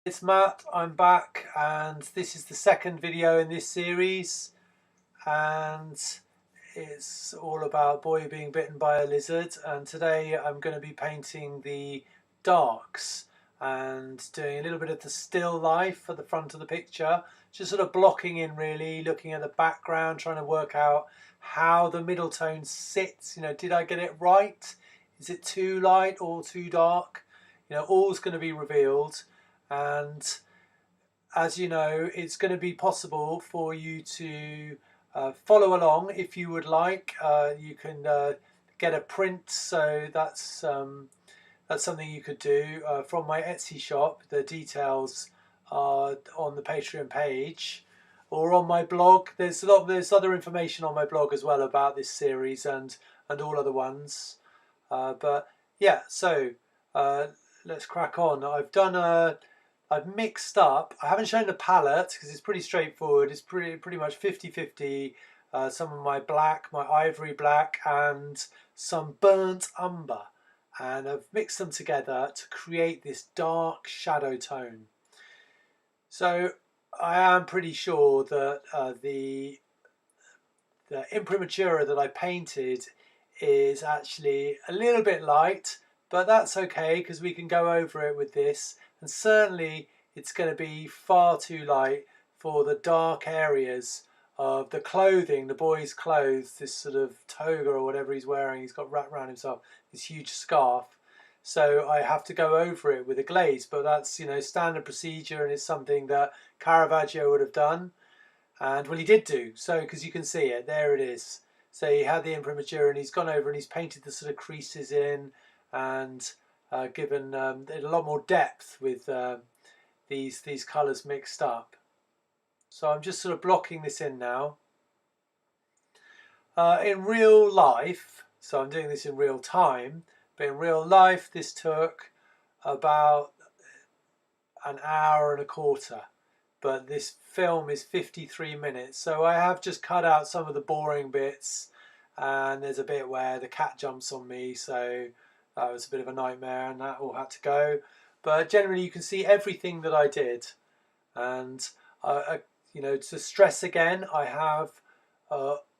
It's Matt, I'm back, and this is the second video in this series, and it's all about boy being bitten by a lizard. And today I'm going to be painting the darks and doing a little bit of the still life at the front of the picture, just sort of blocking in, really looking at the background, trying to work out how the middle tone sits. Did I get it right? Is it too light or too dark? All's going to be revealed. And as you know, it's going to be possible for you to follow along if you would like. You can get a print, so that's something you could do from my Etsy shop. The details are on the Patreon page or on my blog. There's other information on my blog as well about this series and all other ones. But yeah, so let's crack on. I've mixed up. I haven't shown the palette because it's pretty straightforward. It's pretty much 50-50. Some of my black, my ivory black, and some burnt umber. And I've mixed them together to create this dark shadow tone. So I am pretty sure that the imprimatura that I painted is actually a little bit light, but that's okay because we can go over it with this. And certainly it's going to be far too light for the dark areas of the clothing, the boy's clothes, this sort of toga or whatever he's wearing. He's got wrapped around himself this huge scarf. So I have to go over it with a glaze, but that's, standard procedure, and it's something that Caravaggio would have done. And well, he did do so, because you can see it, there it is. So he had the imprimatur and he's gone over and he's painted the sort of creases in and given it a lot more depth with these colours mixed up. So I'm just sort of blocking this in now. In real life, so I'm doing this in real time, but in real life this took about an hour and a quarter. But this film is 53 minutes, so I have just cut out some of the boring bits, and there's a bit where the cat jumps on me, so that was a bit of a nightmare and that all had to go. But generally you can see everything that I did. And to stress again, I have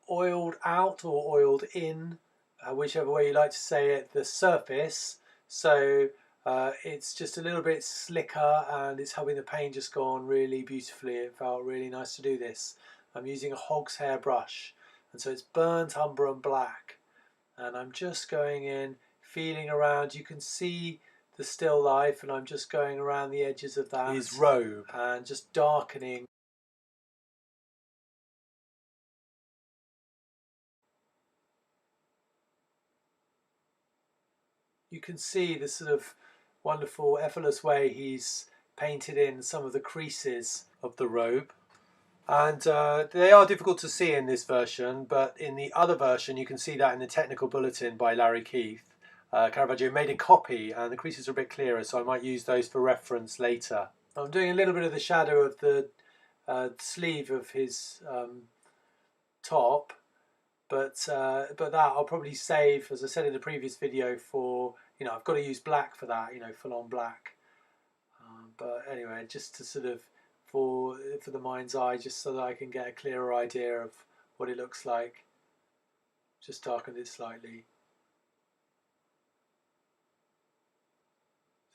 oiled out or oiled in, whichever way you like to say it, the surface. So it's just a little bit slicker and it's helping the paint just go on really beautifully. It felt really nice to do this. I'm using a hog's hair brush, and so it's burnt umber and black. And I'm just going in, feeling around. You can see the still life, and I'm just going around the edges of that. His robe. And just darkening. You can see the sort of wonderful, effortless way he's painted in some of the creases of the robe. And they are difficult to see in this version, but in the other version you can see that in the technical bulletin by Larry Keith. Caravaggio made a copy and the creases are a bit clearer, so I might use those for reference later. I'm doing a little bit of the shadow of the sleeve of his top, but that I'll probably save, as I said in the previous video, for, I've got to use black for that, full on black. But anyway, just to sort of, for the mind's eye, just so that I can get a clearer idea of what it looks like. Just darkened it slightly.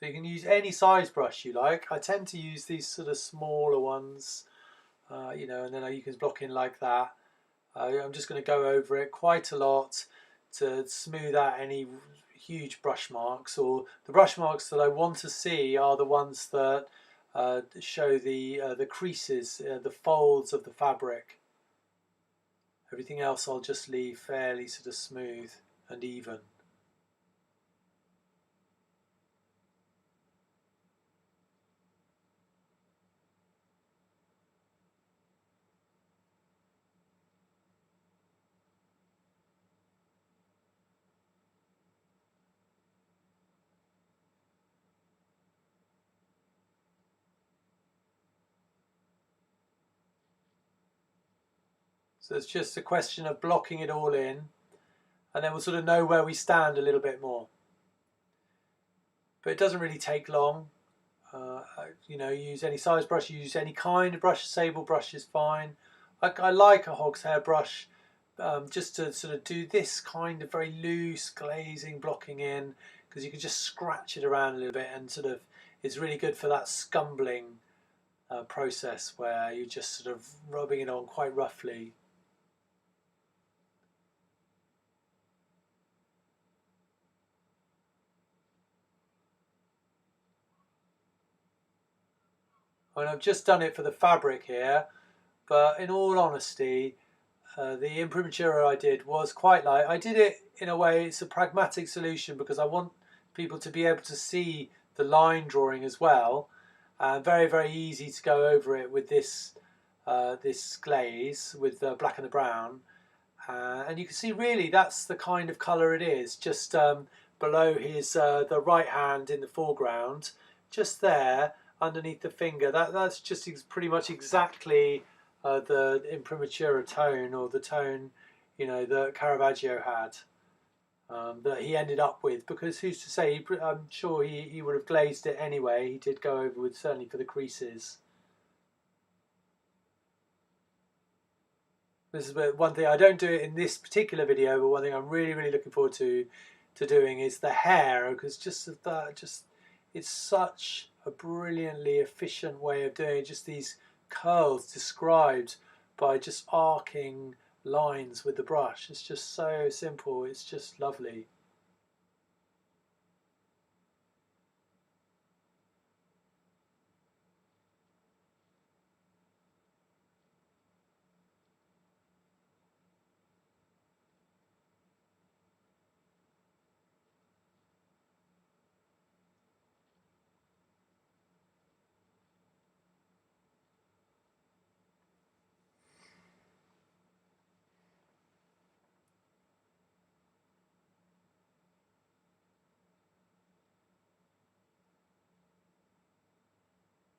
So you can use any size brush you like. I tend to use these sort of smaller ones, and then you can block in like that. I'm just going to go over it quite a lot to smooth out any huge brush marks, or the brush marks that I want to see are the ones that show the creases, the folds of the fabric. Everything else I'll just leave fairly sort of smooth and even. So it's just a question of blocking it all in, and then we'll sort of know where we stand a little bit more. But it doesn't really take long. you know, use any size brush, use any kind of brush. A sable brush is fine. I like a hog's hair brush just to sort of do this kind of very loose glazing, blocking in, because you can just scratch it around a little bit and sort of, it's really good for that scumbling process where you're just sort of rubbing it on quite roughly. And I've just done it for the fabric here, but in all honesty, the imprimatura I did was quite light. I did it in a way, it's a pragmatic solution because I want people to be able to see the line drawing as well. Very, very easy to go over it with this this glaze with the black and the brown. And you can see really that's the kind of colour it is, just below his the right hand in the foreground, just there underneath the finger. That's just pretty much exactly the imprimatura tone, or the tone, you know, that Caravaggio had, that he ended up with, because who's to say, I'm sure he would have glazed it anyway. He did go over with, certainly for the creases. This is one thing, I don't do it in this particular video, but one thing I'm really, really looking forward to doing is the hair, because just that, it's such a brilliantly efficient way of doing it. Just these curls described by just arcing lines with the brush. It's just so simple, it's just lovely.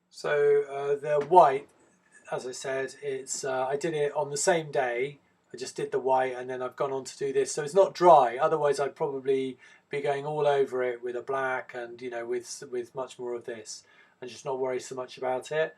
So the white, as I said, it's I did it on the same day. I just did the white and then I've gone on to do this. So it's not dry. Otherwise, I'd probably be going all over it with a black and, you know, with much more of this, and just not worry so much about it.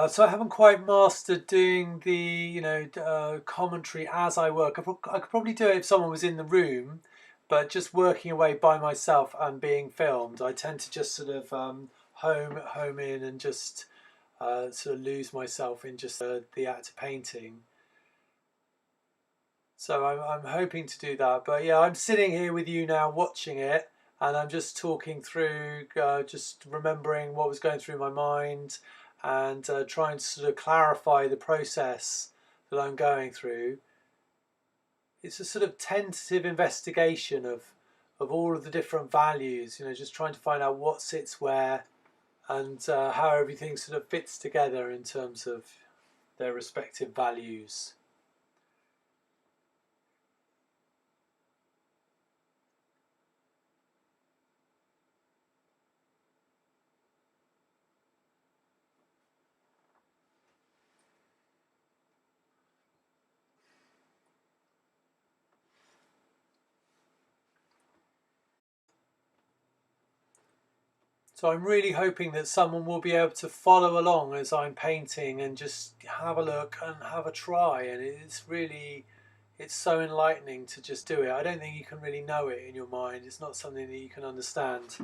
So I haven't quite mastered doing the, you know, commentary as I work. I could probably do it if someone was in the room, but just working away by myself and being filmed, I tend to just sort of home in and just sort of lose myself in just the act of painting. So I'm hoping to do that. But yeah, I'm sitting here with you now watching it, and I'm just talking through, just remembering what was going through my mind, and trying to sort of clarify the process that I'm going through. It's a sort of tentative investigation of all of the different values, you know, just trying to find out what sits where, and how everything sort of fits together in terms of their respective values. So I'm really hoping that someone will be able to follow along as I'm painting and just have a look and have a try. And it's really, it's so enlightening to just do it. I don't think you can really know it in your mind. It's not something that you can understand.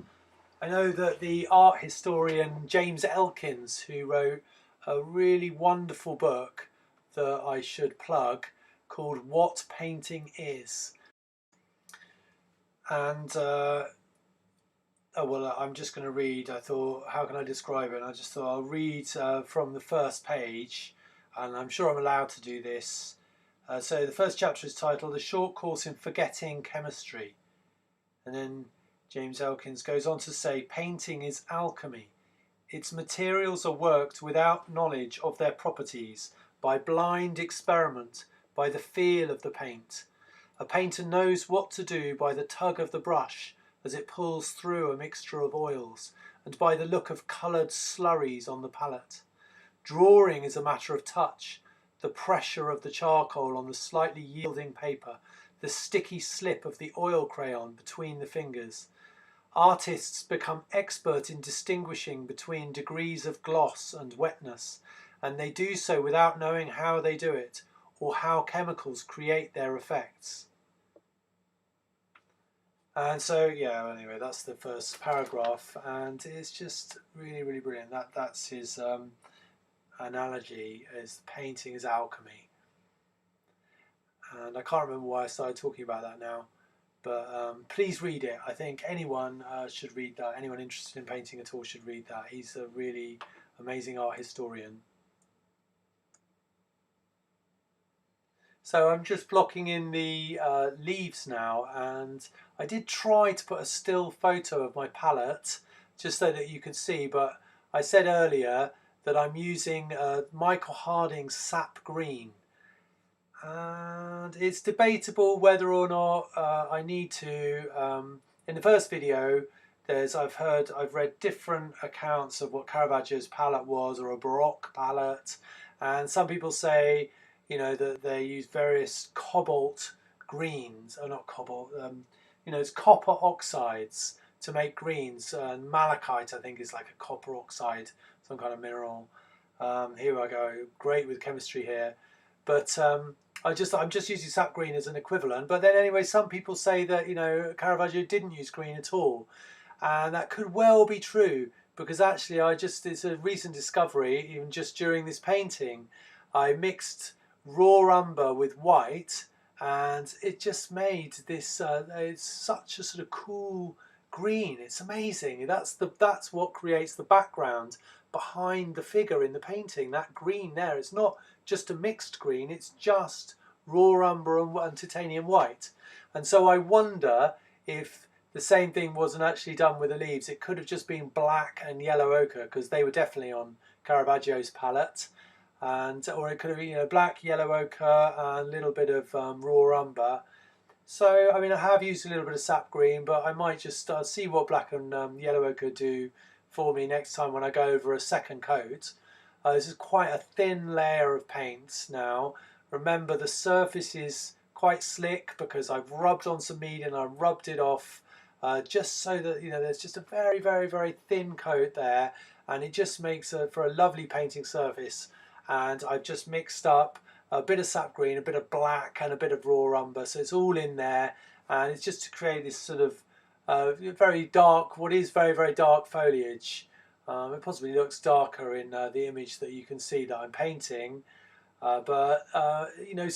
I know that the art historian James Elkins, who wrote a really wonderful book that I should plug, called What Painting Is. And oh, well, I'm just going to read. I thought, how can I describe it? And I just thought I'll read from the first page, and I'm sure I'm allowed to do this. So the first chapter is titled A Short Course in Forgetting Chemistry. And then James Elkins goes on to say, painting is alchemy. Its materials are worked without knowledge of their properties, by blind experiment, by the feel of the paint. A painter knows what to do by the tug of the brush as it pulls through a mixture of oils, and by the look of coloured slurries on the palette. Drawing is a matter of touch. the pressure of the charcoal on the slightly yielding paper, the sticky slip of the oil crayon between the fingers. Artists become expert in distinguishing between degrees of gloss and wetness, and they do so without knowing how they do it or how chemicals create their effects. And so, yeah, anyway, that's the first paragraph, and it's just really, really brilliant. That's his analogy, is painting is alchemy. And I can't remember why I started talking about that now, but please read it. I think anyone should read that. Anyone interested in painting at all should read that. He's a really amazing art historian. So I'm just blocking in the leaves now, and I did try to put a still photo of my palette just so that you could see, but I said earlier that I'm using Michael Harding's Sap Green, and it's debatable whether or not I need to. In the first video, I've read different accounts of what Caravaggio's palette was, or a Baroque palette, and some people say, you know, that they use various cobalt greens, or not cobalt, you know, it's copper oxides to make greens, and malachite I think is like a copper oxide, some kind of mineral. Here I go, great with chemistry here, but I'm just using sap green as an equivalent. But then anyway, some people say that, you know, Caravaggio didn't use green at all, and that could well be true, because actually it's a recent discovery. Even just during this painting, I mixed raw umber with white, and it just made this it's such a sort of cool green. It's amazing. That's what creates the background behind the figure in the painting. That green there, it's not just a mixed green, it's just raw umber and titanium white. And so I wonder if the same thing wasn't actually done with the leaves. It could have just been black and yellow ochre, because they were definitely on Caravaggio's palette, or it could have been, you know, black, yellow ochre, and a little bit of raw umber. So I mean, I have used a little bit of sap green, but I might just see what black and yellow ochre do for me next time when I go over a second coat. This is quite a thin layer of paint now. Remember, the surface is quite slick because I've rubbed on some mead and I rubbed it off, just so that, you know, there's just a very, very, very thin coat there, and it just makes for a lovely painting surface. And I've just mixed up a bit of sap green, a bit of black, and a bit of raw umber, so it's all in there, and it's just to create this sort of very dark, what is very, very dark foliage. It possibly looks darker in the image that you can see that I'm painting, but you know,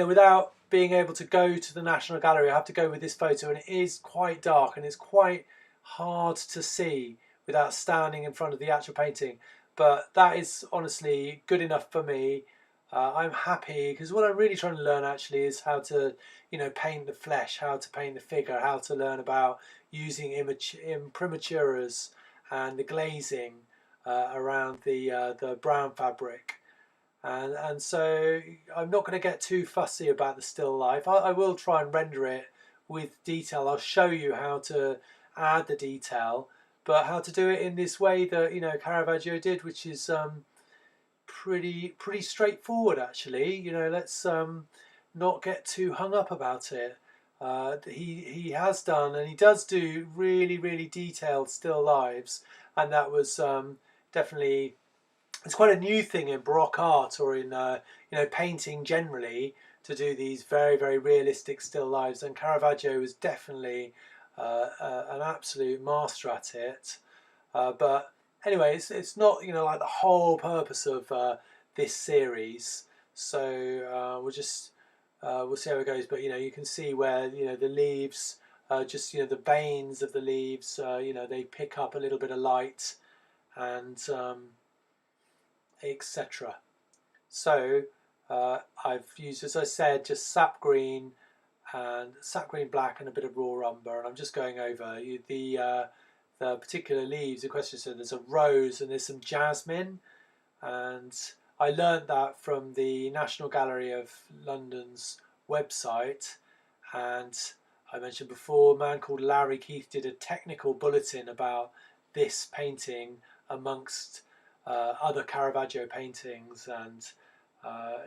without being able to go to the National Gallery, I have to go with this photo, and it is quite dark and it's quite hard to see without standing in front of the actual painting. But that is honestly good enough for me. I'm happy, because what I'm really trying to learn actually is how to, you know, paint the flesh, how to paint the figure, how to learn about using imprimaturs and the glazing around the brown fabric. And so I'm not going to get too fussy about the still life. I will try and render it with detail. I'll show you how to add the detail, but how to do it in this way that, you know, Caravaggio did, which is pretty straightforward actually. You know, let's not get too hung up about it. He has done, and he does do, really, really detailed still lives, and that was definitely, it's quite a new thing in Baroque art, or in you know, painting generally, to do these very, very realistic still lives, and Caravaggio was definitely an absolute master at it. But anyway, it's not, you know, like the whole purpose of this series. So we'll see how it goes. But you know, you can see where, you know, the leaves, just, you know, the veins of the leaves, you know, they pick up a little bit of light, and etc. So I've used, as I said, just sap green and sap green black and a bit of raw umber, and I'm just going over the particular leaves in question. So there's a rose and there's some jasmine, and I learned that from the National Gallery of London's website. And I mentioned before, a man called Larry Keith did a technical bulletin about this painting amongst other Caravaggio paintings, and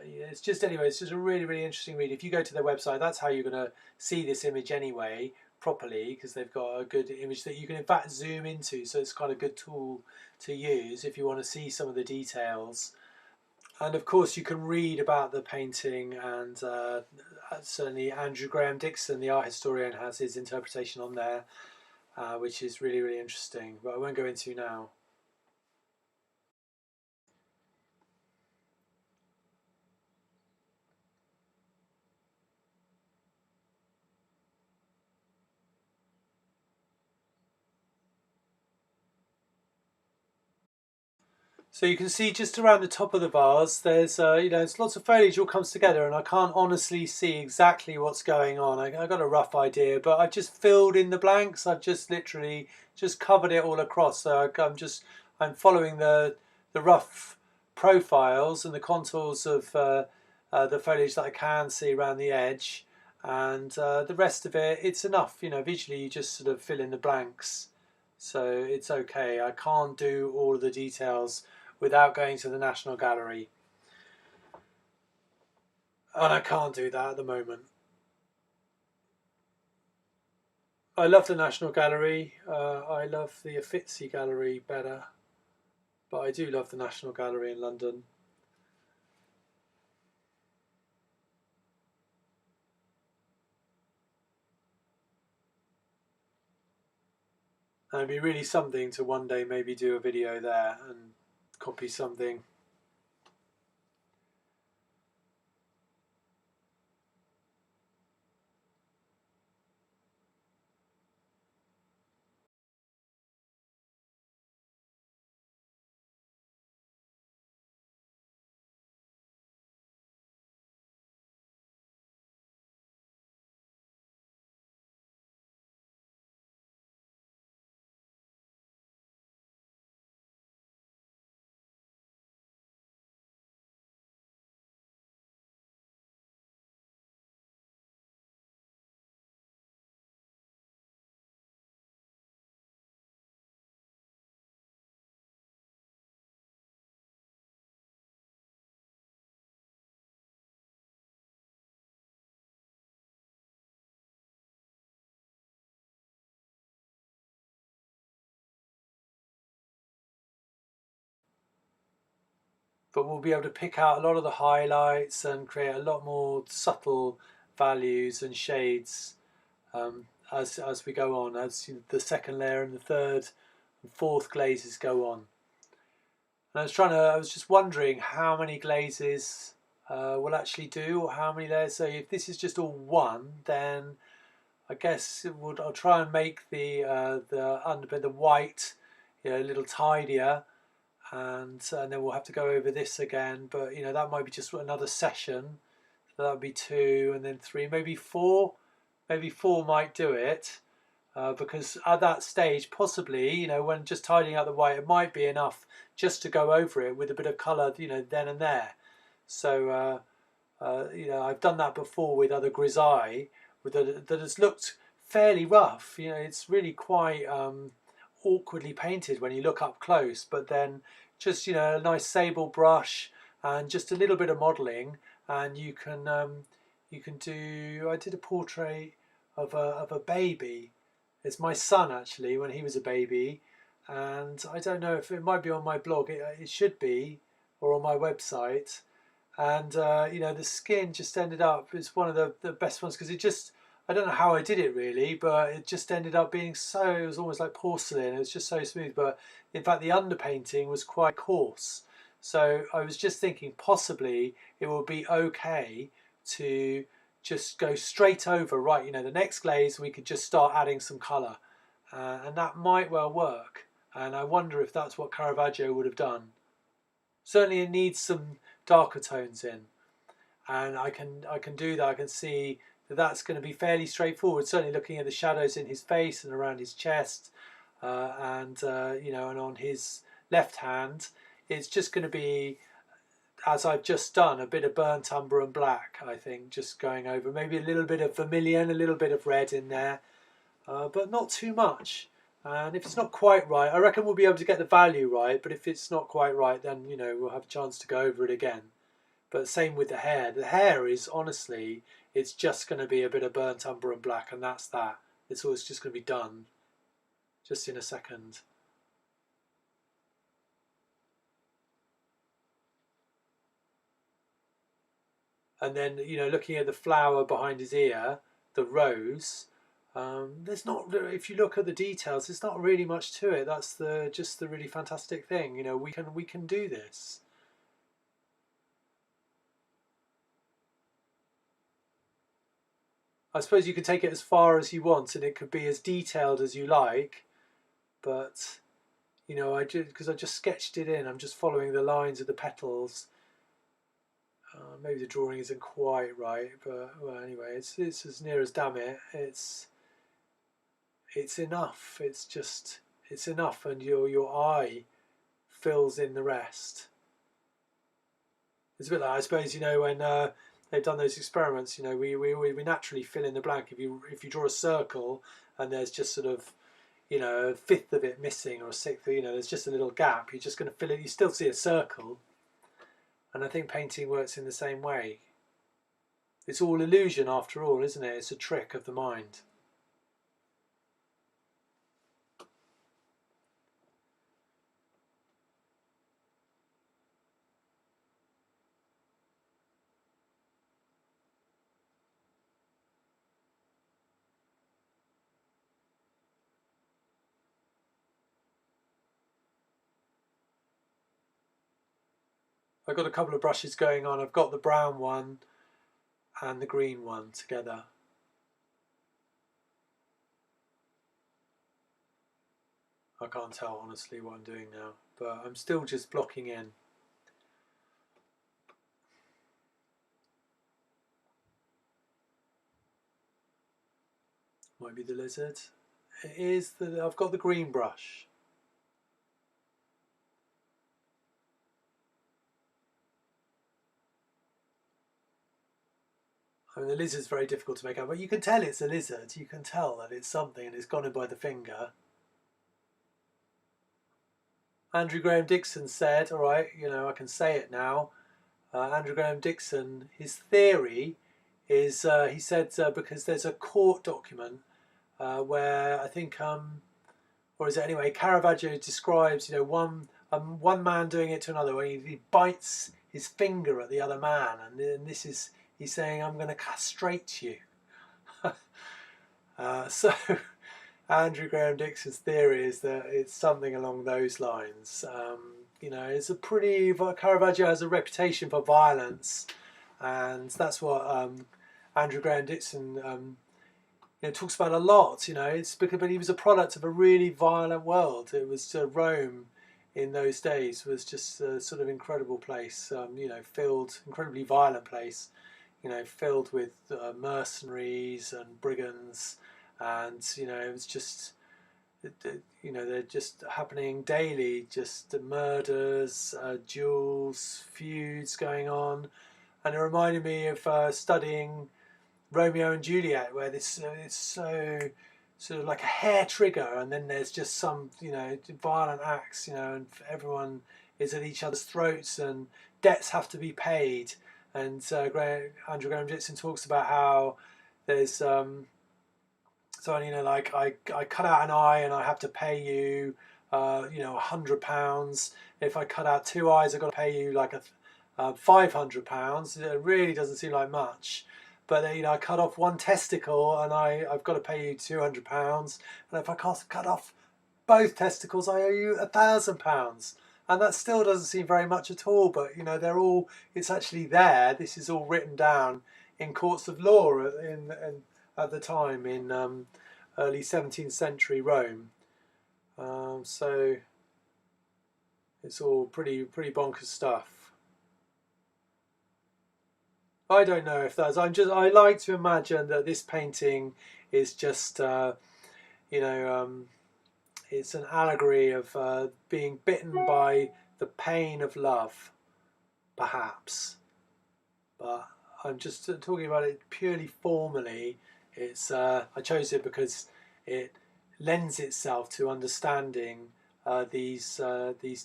It's just, anyway, it's just a really, really interesting read. If you go to their website, that's how you're going to see this image anyway, properly, because they've got a good image that you can in fact zoom into, so it's kind of a good tool to use if you want to see some of the details. And of course you can read about the painting, and certainly Andrew Graham Dixon, the art historian, has his interpretation on there, which is really, really interesting, but I won't go into now. So you can see just around the top of the vase, there's there's lots of foliage all comes together, and I can't honestly see exactly what's going on. I got a rough idea, but I've just filled in the blanks. I've just literally just covered it all across. So I'm following the rough profiles and the contours of the foliage that I can see around the edge, and the rest of it, it's enough. Visually you just sort of fill in the blanks, so it's okay. I can't do all of the details without going to the National Gallery, and I can't do that at the moment. I love the National Gallery. I love the Uffizi Gallery better, but I do love the National Gallery in London. And it'd be really something to one day maybe do a video there and copy something. But we'll be able to pick out a lot of the highlights and create a lot more subtle values and shades as we go on, as the second layer and the third and fourth glazes go on. And I was just wondering how many glazes will actually do, or how many layers. So if this is just all one, then I guess I'll try and make the underbit, the white, a little tidier, and then we'll have to go over this again. But that might be just another session. So that would be 2, and then 3, maybe 4. Maybe 4 might do it. Because at that stage, possibly, when just tidying up the white, it might be enough just to go over it with a bit of colour, then and there. So, I've done that before with other grisaille that has looked fairly rough. It's really quite awkwardly painted when you look up close, but then just, a nice sable brush and just a little bit of modelling, and you can do. I did a portrait of a baby. It's my son, actually, when he was a baby, and I don't know if it might be on my blog. It should be, or on my website. And the skin just ended up, it's one of the best ones, because I don't know how I did it really, but it just ended up being it was almost like porcelain. It was just so smooth, but in fact the underpainting was quite coarse. So I was just thinking possibly it would be okay to just go straight over, right, the next glaze we could just start adding some colour, and that might well work. And I wonder if that's what Caravaggio would have done. Certainly it needs some darker tones in, and I can do that. I can see that that's going to be fairly straightforward, certainly looking at the shadows in his face and around his chest, and on his left hand it's just going to be, as I've just done, a bit of burnt umber and black, I think, just going over, maybe a little bit of vermilion, a little bit of red in there, but not too much. And if it's not quite right, I reckon we'll be able to get the value right, but if it's not quite right, then we'll have a chance to go over it again. But same with the hair. The hair is honestly, it's just going to be a bit of burnt umber and black, and that's that. It's always just going to be done just in a second. And then, you know, looking at the flower behind his ear, the rose, there's not, if you look at the details, there's not really much to it. That's just the really fantastic thing. You know, we can do this. I suppose you can take it as far as you want, and it could be as detailed as you like. But you know, because I just sketched it in. I'm just following the lines of the petals. Maybe the drawing isn't quite right, but well, anyway, it's as near as damn it. It's enough. It's enough, and your eye fills in the rest. It's a bit like, I suppose, you know, when they've done those experiments, you know, we naturally fill in the blank. If you draw a circle and there's just sort of, you know, a fifth of it missing or a sixth, you know, there's just a little gap, you're just going to fill it. You still see a circle. And I think painting works in the same way. It's all illusion after all, isn't it? It's a trick of the mind. I've got a couple of brushes going on. I've got the brown one and the green one together. I can't tell honestly what I'm doing now, but I'm still just blocking in. Might be the lizard. It is I've got the green brush. I mean, the lizard's very difficult to make out, but you can tell it's a lizard. You can tell that it's something and it's gone in by the finger. Andrew Graham Dixon said, all right, you know, I can say it now. Andrew Graham Dixon, his theory is, he said, because there's a court document where I think, or is it anyway, Caravaggio describes, you know, one man doing it to another, where he bites his finger at the other man, and this is, he's saying, I'm going to castrate you. So Andrew Graham Dixon's theory is that it's something along those lines. You know, it's a pretty, Caravaggio has a reputation for violence, and that's what Andrew Graham Dixon you know, talks about a lot. You know, it's because, but he was a product of a really violent world. It was Rome in those days was just a sort of incredible place. You know, incredibly violent place. You know, filled with mercenaries and brigands, and you know, it was just, you know, they're just happening daily, just murders, duels, feuds going on, and it reminded me of studying Romeo and Juliet, where this it's so sort of like a hair trigger, and then there's just some, you know, violent acts, you know, and everyone is at each other's throats, and debts have to be paid. And Andrew Graham Dixon talks about how there's so, you know, like I cut out an eye and I have to pay you, you know, £100. If I cut out two eyes, I've got to pay you like £500. It really doesn't seem like much. But you know, I cut off one testicle and I've got to pay you £200. And if I cut off both testicles, I owe you £1,000. And that still doesn't seem very much at all. But you know, it's actually there. This is all written down in courts of law at the time in early 17th century Rome. So it's all pretty bonkers stuff. I don't know if that's. I like to imagine that this painting is just, you know, it's an allegory of being bitten by the pain of love, perhaps. But I'm just talking about it purely formally. It's I chose it because it lends itself to understanding these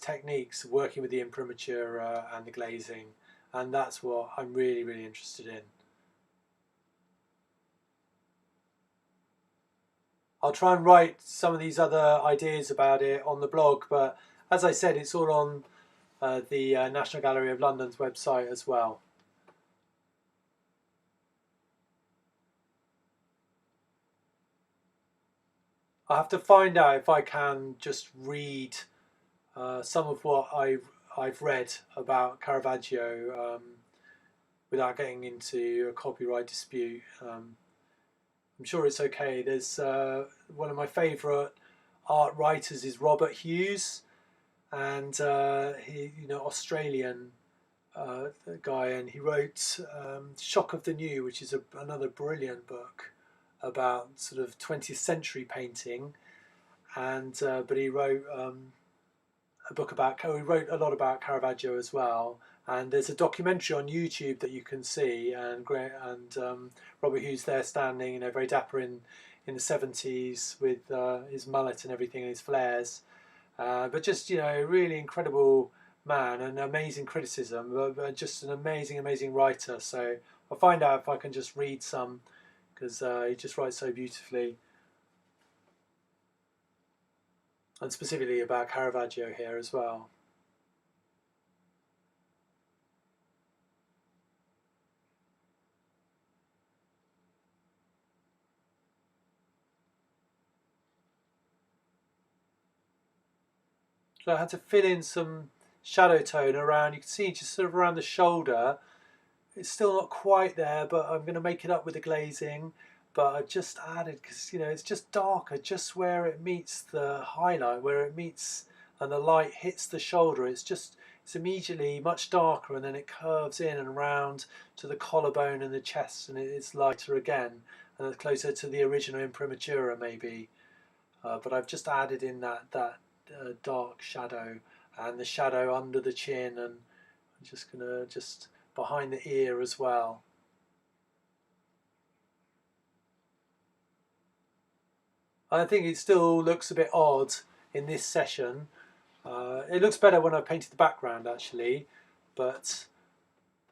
techniques, working with the imprimatur and the glazing, and that's what I'm really interested in. I'll try and write some of these other ideas about it on the blog, but as I said, it's all on the National Gallery of London's website as well. I have to find out if I can just read some of what I've read about Caravaggio without getting into a copyright dispute. I'm sure it's okay. There's one of my favourite art writers is Robert Hughes, and he, Australian guy, and he wrote Shock of the New, which is another brilliant book about sort of 20th century painting, and but he wrote a book about, he wrote a lot about Caravaggio as well, and there's a documentary on YouTube that you can see, and Robert Hughes there standing, very dapper in the 70s with his mullet and everything and his flares, but just really incredible man and amazing criticism, but just an amazing writer. So I'll find out if I can just read some, because he just writes so beautifully, and specifically about Caravaggio here as well. So I had to fill in some shadow tone around, you can see just sort of around the shoulder. It's still not quite there, but I'm going to make it up with the glazing. But I just added, because it's just darker, just where it meets the highlight, where it meets and the light hits the shoulder. It's immediately much darker, and then it curves in and round to the collarbone and the chest, and it's lighter again, and it's closer to the original Imprimatura maybe. But I've just added in that dark shadow and the shadow under the chin, and I'm just gonna behind the ear as well. I think it still looks a bit odd in this session. It looks better when I painted the background actually, but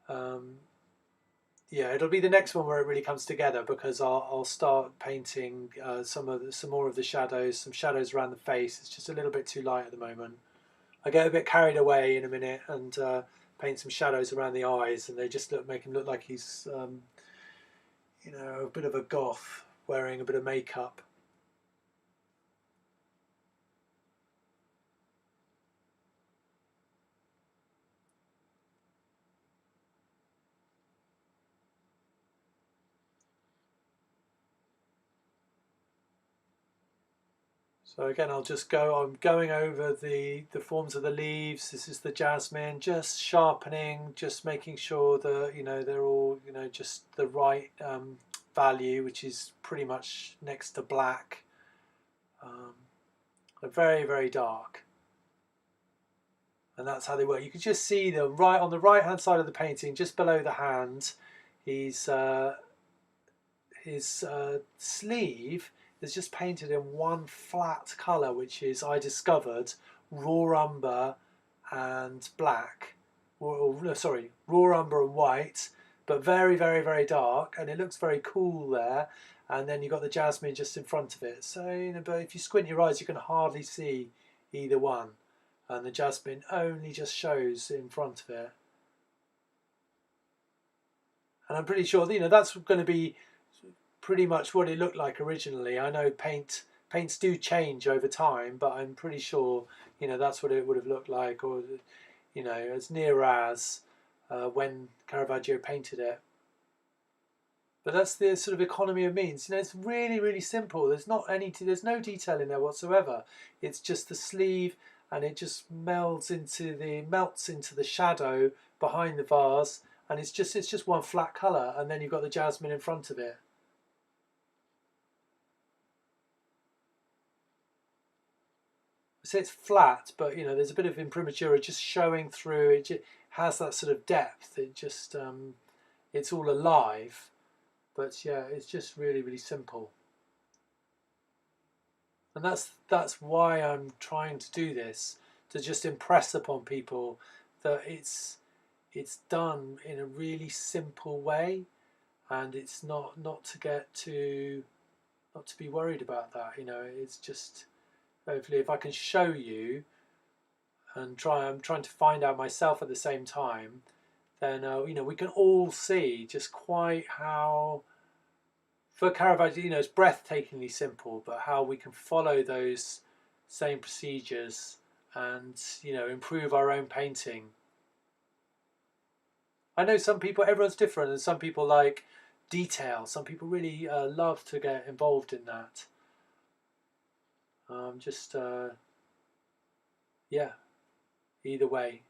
yeah, it'll be the next one where it really comes together, because I'll start painting some more of the shadows, some shadows around the face. It's just a little bit too light at the moment. I get a bit carried away in a minute and paint some shadows around the eyes, and they just make him look like he's a bit of a goth wearing a bit of makeup. So again, I'm going over the forms of the leaves. This is the jasmine, just sharpening, just making sure that they're all just the right value, which is pretty much next to black. They're very dark, and that's how they work. You can just see them right on the right hand side of the painting, just below the hand. His sleeve is just painted in one flat colour, which is, I discovered, raw umber and black, no, sorry, raw umber and white, but very dark, and it looks very cool there. And then you've got the jasmine just in front of it. So, but if you squint your eyes, you can hardly see either one, and the jasmine only just shows in front of it. And I'm pretty sure that's going to be pretty much what it looked like originally. I know paints do change over time, but I'm pretty sure that's what it would have looked like, or as near as when Caravaggio painted it. But that's the sort of economy of means. It's really simple. There's no detail in there whatsoever. It's just the sleeve, and it just melts into the shadow behind the vase, and it's just one flat colour, and then you've got the jasmine in front of it. So it's flat, but there's a bit of imprimatura just showing through. It just has that sort of depth. It just it's all alive, but yeah, it's just really simple. And that's why I'm trying to do this, to just impress upon people that it's it's done in a really simple way, and it's not to get too, not to be worried about that. You know, it's just, hopefully if I can show you and I'm trying to find out myself at the same time, then you know, we can all see just quite how, for Caravaggio, you know, it's breathtakingly simple, but how we can follow those same procedures and, you know, improve our own painting. I know some people, everyone's different, and some people like detail. Some people really love to get involved in that. Just yeah, either way,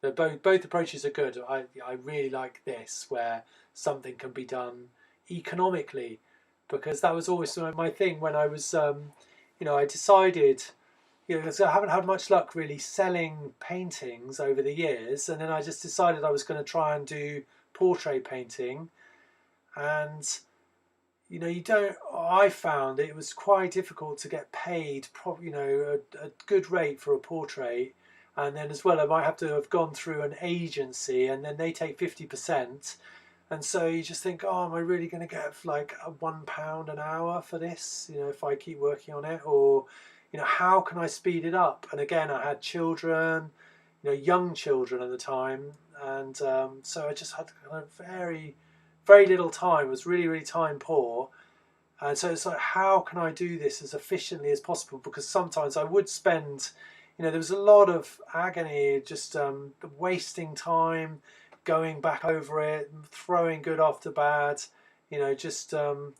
both approaches are good. I really like this, where something can be done economically, because that was always my thing when I was you know, I decided, you know, because I haven't had much luck really selling paintings over the years, and then I just decided I was going to try and do portrait painting. And you know, I found it was quite difficult to get paid, you know, a good rate for a portrait. And then as well, I might have to have gone through an agency, and then they take 50%. And so you just think, oh, am I really going to get like £1 an hour for this? You know, if I keep working on it, or, you know, how can I speed it up? And again, I had children, you know, young children at the time, and so I just had kind of very little time. Was really time poor, and so it's like, how can I do this as efficiently as possible? Because sometimes I would spend, you know, there was a lot of agony, just wasting time, going back over it, throwing good after bad, you know, just it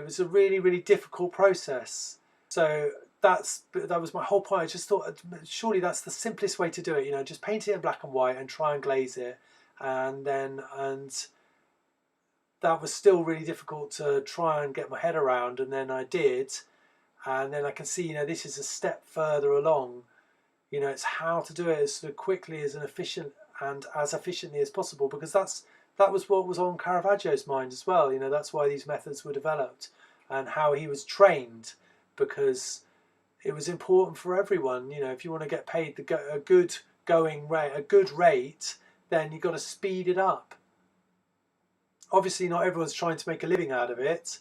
was a really difficult process. So that was my whole point. I just thought, surely that's the simplest way to do it. You know, just paint it in black and white and try and glaze it, and that was still really difficult to try and get my head around. And then I did, and then I can see, you know, this is a step further along. You know, it's how to do it as sort of quickly as as efficiently as possible, because that was what was on Caravaggio's mind as well. You know, that's why these methods were developed, and how he was trained, because it was important for everyone. You know, if you want to get paid a good going rate, a good rate, then you've got to speed it up. Obviously, not everyone's trying to make a living out of it,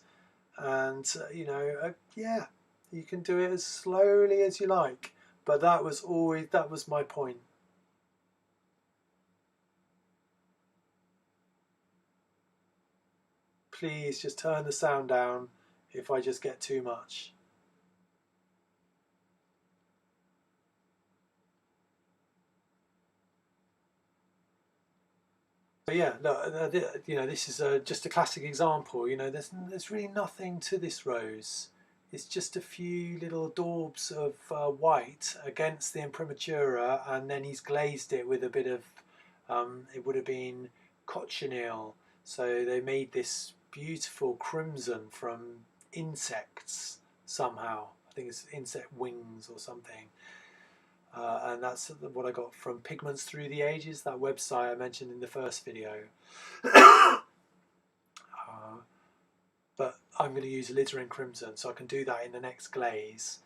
and you know, yeah, you can do it as slowly as you like. But that was my point. Please just turn the sound down if I just get too much. But yeah, look, you know, this is just a classic example. You know, there's really nothing to this rose. It's just a few little daubs of white against the imprimatura, and then he's glazed it with a bit of, it would have been cochineal. So they made this beautiful crimson from insects somehow. I think it's insect wings or something. And that's what I got from Pigments Through the Ages, that website I mentioned in the first video. But I'm going to use alizarin crimson, so I can do that in the next glaze.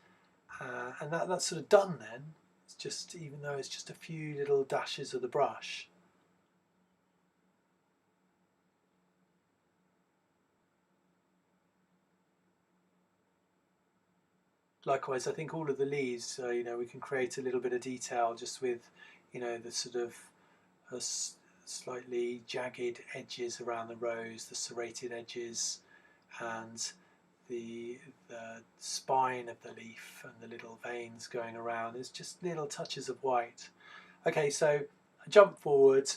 And that's sort of done then. It's just, even though it's just a few little dashes of the brush. Likewise, I think all of the leaves, you know, we can create a little bit of detail just with, you know, the sort of slightly jagged edges around the rose, the serrated edges, and the spine of the leaf and the little veins going around. There's just little touches of white. Okay, so I jump forward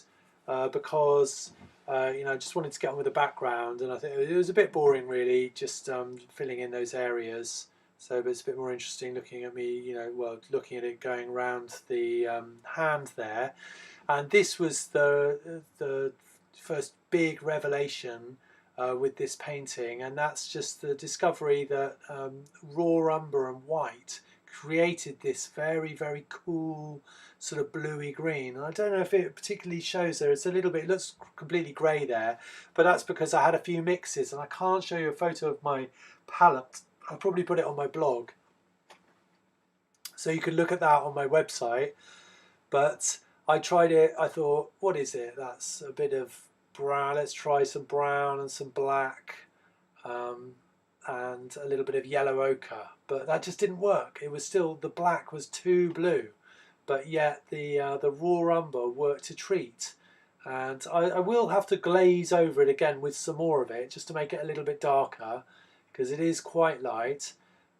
because you know, I just wanted to get on with the background, and I think it was a bit boring really, just filling in those areas. So, but it's a bit more interesting looking at me, you know, well, looking at it going around the hand there. And this was the first big revelation with this painting, and that's just the discovery that raw umber and white created this very cool sort of bluey green. And I don't know if it particularly shows there. It's a little bit, it looks completely grey there, but that's because I had a few mixes, and I can't show you a photo of my palette. I'll probably put it on my blog, so you can look at that on my website. But I tried it. I thought, what is it? That's a bit of brown. Let's try some brown and some black, um, and a little bit of yellow ochre. But that just didn't work. It was still, the black was too blue, but yet the raw umber worked a treat. And I will have to glaze over it again with some more of it just to make it a little bit darker, because it is quite light.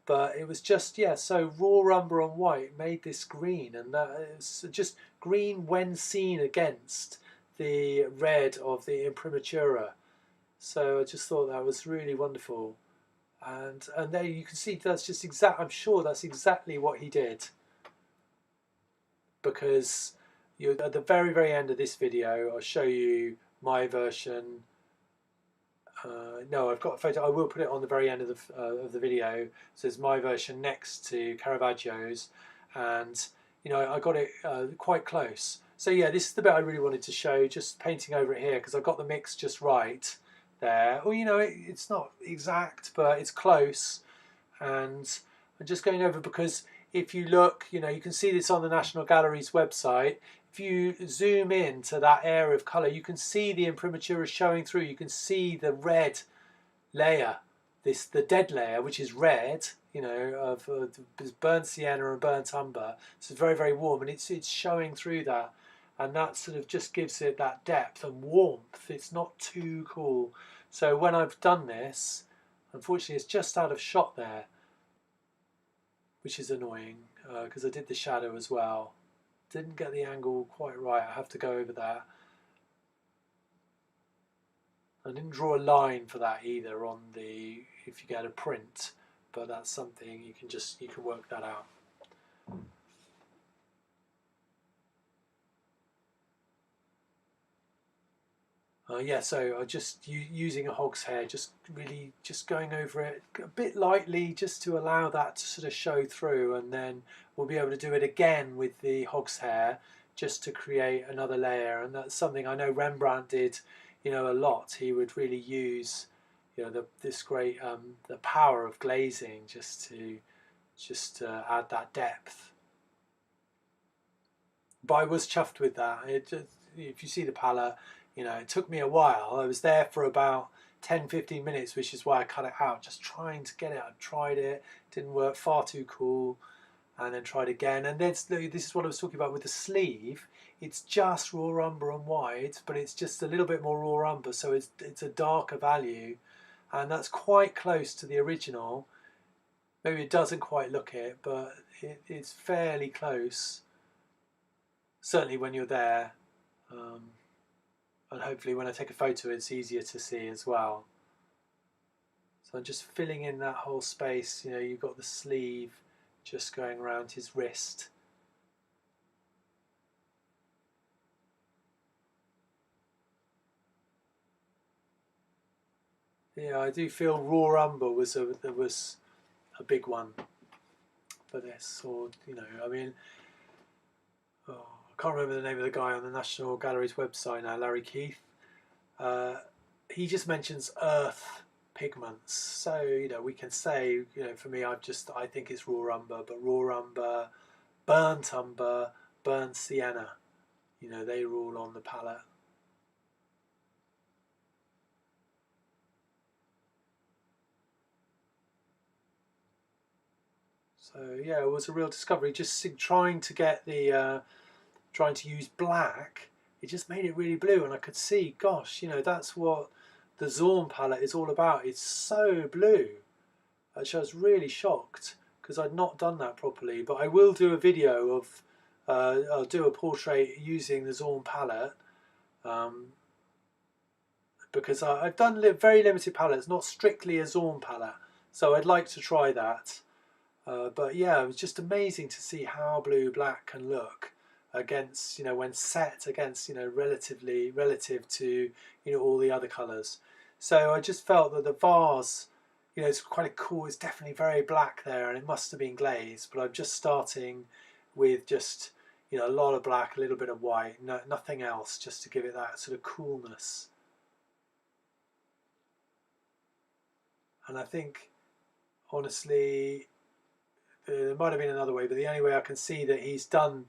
But it was just, yeah, so raw umber on white made this green, and that is just green when seen against the red of the imprimatura. So I just thought that was really wonderful. And there you can see that's just exact. I'm sure that's exactly what he did, because you, at the very end of this video, I'll show you my version. No, I've got a photo. I will put it on the very end of the video. So it's my version next to Caravaggio's, and you know I got it quite close. So yeah, this is the bit I really wanted to show. Just painting over it here because I got the mix just right there. Well, you know it's not exact, but it's close, and I'm just going over because if you look, you know, you can see this on the National Gallery's website. If you zoom in to that area of colour, you can see the imprimatura showing through. You can see the red layer, the dead layer, which is red, you know, of burnt sienna and burnt umber. So it's very warm, and it's showing through that, and that sort of just gives it that depth and warmth. It's not too cool. So when I've done this, unfortunately, it's just out of shot there, which is annoying because I did the shadow as well. Didn't get the angle quite right. I have to go over that. I didn't draw a line for that either on the, if you get a print, but that's something you can work that out. Yeah, so I just using a hog's hair, just really just going over it a bit lightly, just to allow that to sort of show through, and then we'll be able to do it again with the hog's hair, just to create another layer. And that's something I know Rembrandt did, you know, a lot. He would really use, you know, this great the power of glazing just to add that depth. But I was chuffed with that. It just, if you see the palette, you know, it took me a while. I was there for about 10-15 minutes, which is why I cut it out, just trying to get it. I tried it, didn't work, far too cool, and then tried again. And then this is what I was talking about with the sleeve. It's just raw umber and white, but it's just a little bit more raw umber, so it's a darker value, and that's quite close to the original. Maybe it doesn't quite look it, but it's fairly close. Certainly when you're there. And hopefully when I take a photo it's easier to see as well. So I'm just filling in that whole space. You know, you've got the sleeve just going around his wrist. Yeah, I do feel raw umber was a big one for this. Or, you know, I mean, I can't remember the name of the guy on the National Gallery's website now, Larry Keith. He just mentions earth pigments, so you know we can say, you know, for me I think it's raw umber, but raw umber, burnt sienna, you know, they rule on the palette. So yeah, it was a real discovery. Just trying to get the trying to use black, it just made it really blue, and I could see, gosh, you know, that's what the Zorn palette is all about. It's so blue. Actually, I was really shocked because I'd not done that properly. But I will do a video of, I'll do a portrait using the Zorn palette, because I've done very limited palettes, not strictly a Zorn palette. So I'd like to try that. But yeah, it was just amazing to see how blue black can look against, you know, when set against, you know, relative to, you know, all the other colours. So I just felt that the vase, you know, it's quite cool. It's definitely very black there, and it must have been glazed. But I'm just starting with just, you know, a lot of black, a little bit of white, nothing else, just to give it that sort of coolness. And I think, honestly, there might have been another way, but the only way I can see that he's done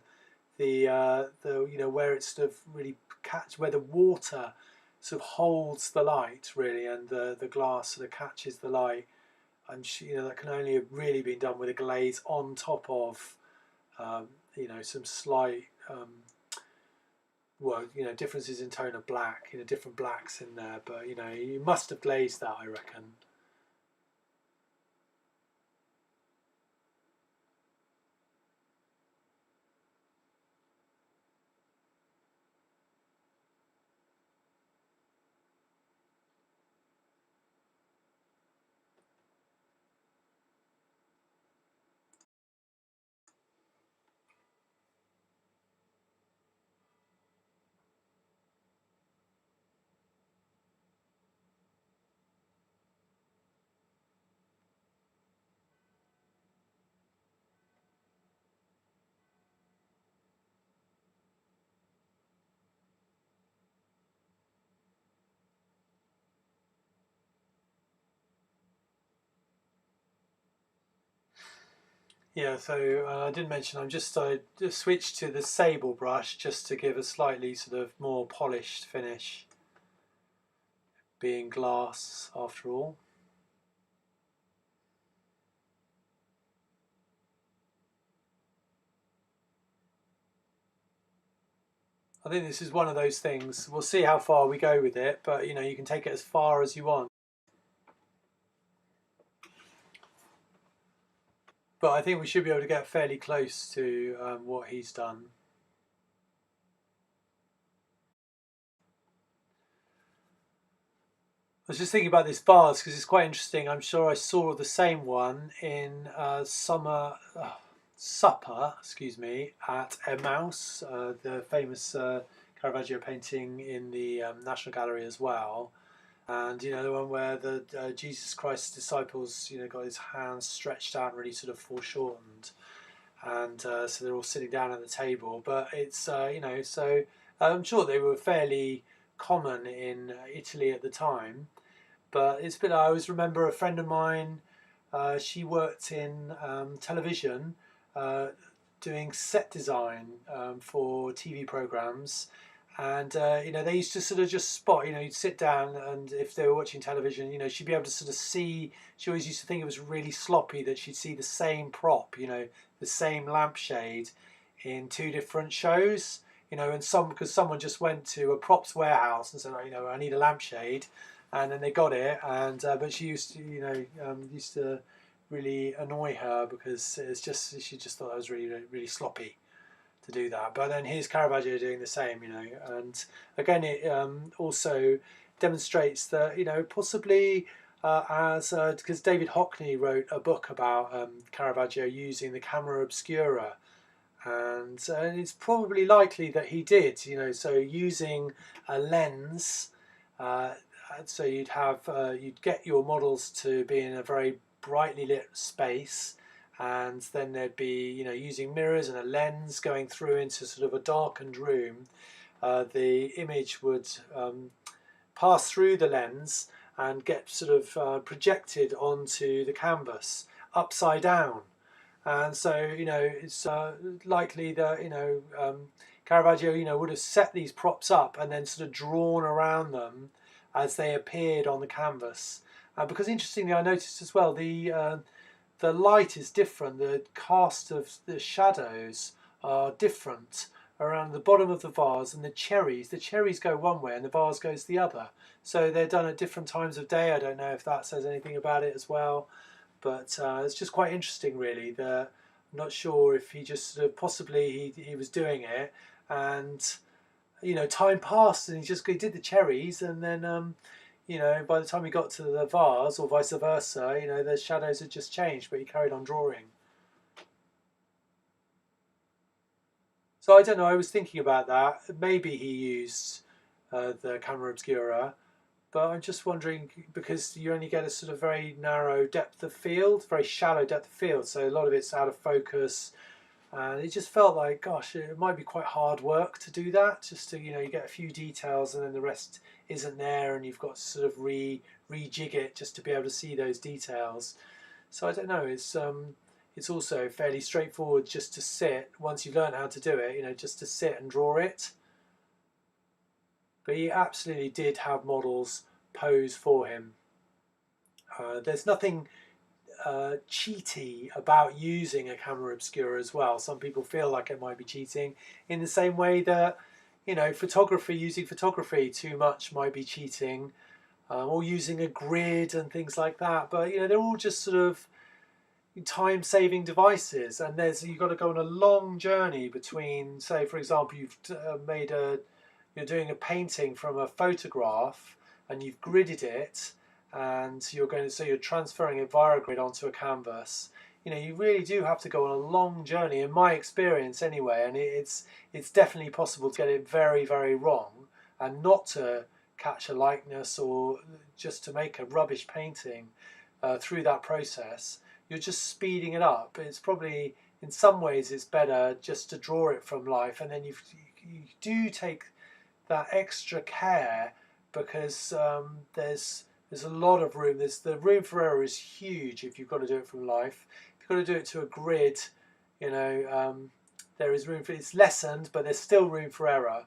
where it's sort of really where the water sort of holds the light really, and the glass sort of catches the light. And that can only have really been done with a glaze on top of some slight differences in tone of black, different blacks in there, but you must have glazed that, I reckon. Yeah, so I did mention I just switched to the sable brush just to give a slightly sort of more polished finish, being glass after all. I think this is one of those things. We'll see how far we go with it, but you can take it as far as you want. But I think we should be able to get fairly close to what he's done. I was just thinking about this vase because it's quite interesting. I'm sure I saw the same one in supper, at Emmaus, the famous Caravaggio painting in the National Gallery as well. And the one where the Jesus Christ's disciples, got his hands stretched out and really sort of foreshortened, and so they're all sitting down at the table. But it's so I'm sure they were fairly common in Italy at the time. But it's been. I always remember a friend of mine. She worked in television, doing set design for TV programs, and they used to sort of just spot. You'd sit down, and if they were watching television, she'd be able to sort of see. She always used to think it was really sloppy that she'd see the same prop, the same lampshade, in two different shows. And because someone just went to a props warehouse and said, oh, I need a lampshade, and then they got it. And but she used to, used to really annoy her because she just thought that was really, really sloppy to do that. But then here's Caravaggio doing the same, and again it also demonstrates that possibly as because David Hockney wrote a book about Caravaggio using the camera obscura, and it's probably likely that he did, so using a lens, so you'd get your models to be in a very brightly lit space, and then there'd be using mirrors and a lens going through into sort of a darkened room. The image would pass through the lens and get sort of projected onto the canvas upside down. And so it's likely that Caravaggio would have set these props up and then sort of drawn around them as they appeared on the canvas. Because interestingly, I noticed as well the light is different. The cast of the shadows are different around the bottom of the vase, and the cherries go one way and the vase goes the other. So they're done at different times of day. I don't know if that says anything about it as well. But it's just quite interesting, really. I'm not sure if he just sort of possibly he was doing it, and time passed, and he did the cherries, and then by the time he got to the vase, or vice versa, the shadows had just changed, but he carried on drawing. So I don't know. I was thinking about that. Maybe he used the camera obscura. But I'm just wondering, because you only get a sort of very narrow depth of field, very shallow depth of field, so a lot of it's out of focus, and it just felt like, gosh, it might be quite hard work to do that, just to, you get a few details and then the rest isn't there, and you've got to sort of rejig it just to be able to see those details. So I don't know, it's it's also fairly straightforward just to sit, once you've learned how to do it, you know, just to sit and draw it. But he absolutely did have models pose for him. There's nothing cheaty about using a camera obscura as well. Some people feel like it might be cheating, in the same way that, you know, using photography too much might be cheating, or using a grid and things like that. But you know, they're all just sort of time-saving devices, and you've got to go on a long journey between, say, for example, you're doing a painting from a photograph and you've gridded it, and you're transferring it via a grid onto a canvas. You know, you really do have to go on a long journey, in my experience anyway, and it's definitely possible to get it very, very wrong and not to catch a likeness, or just to make a rubbish painting through that process. You're just speeding it up. It's probably, in some ways, it's better just to draw it from life, and then you do take that extra care, because there's a lot of room. The room for error is huge if you've got to do it from life. If you've got to do it to a grid, you know, there is room for, it's lessened, but there's still room for error.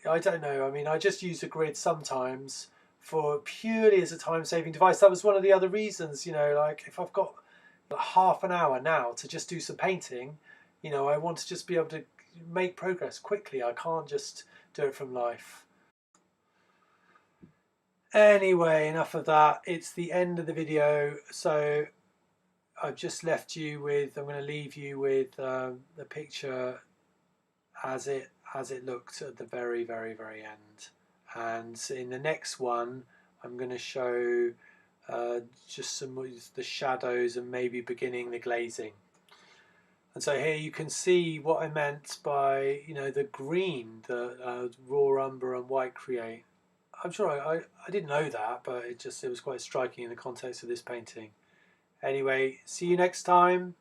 I don't know. I mean, I just use a grid sometimes for purely as a time-saving device. That was one of the other reasons, you know, like if I've got half an hour now to just do some painting, you know, I want to just be able to make progress quickly. I can't just do it from life. Anyway, enough of that. It's the end of the video, so I've just left you with, I'm going to leave you with the picture as it looked at the very, very, very end. And in the next one, I'm going to show just some of the shadows and maybe beginning the glazing. And so here you can see what I meant by, you know, the green that raw umber and white create. I'm sure I didn't know that, but it was quite striking in the context of this painting. Anyway, see you next time.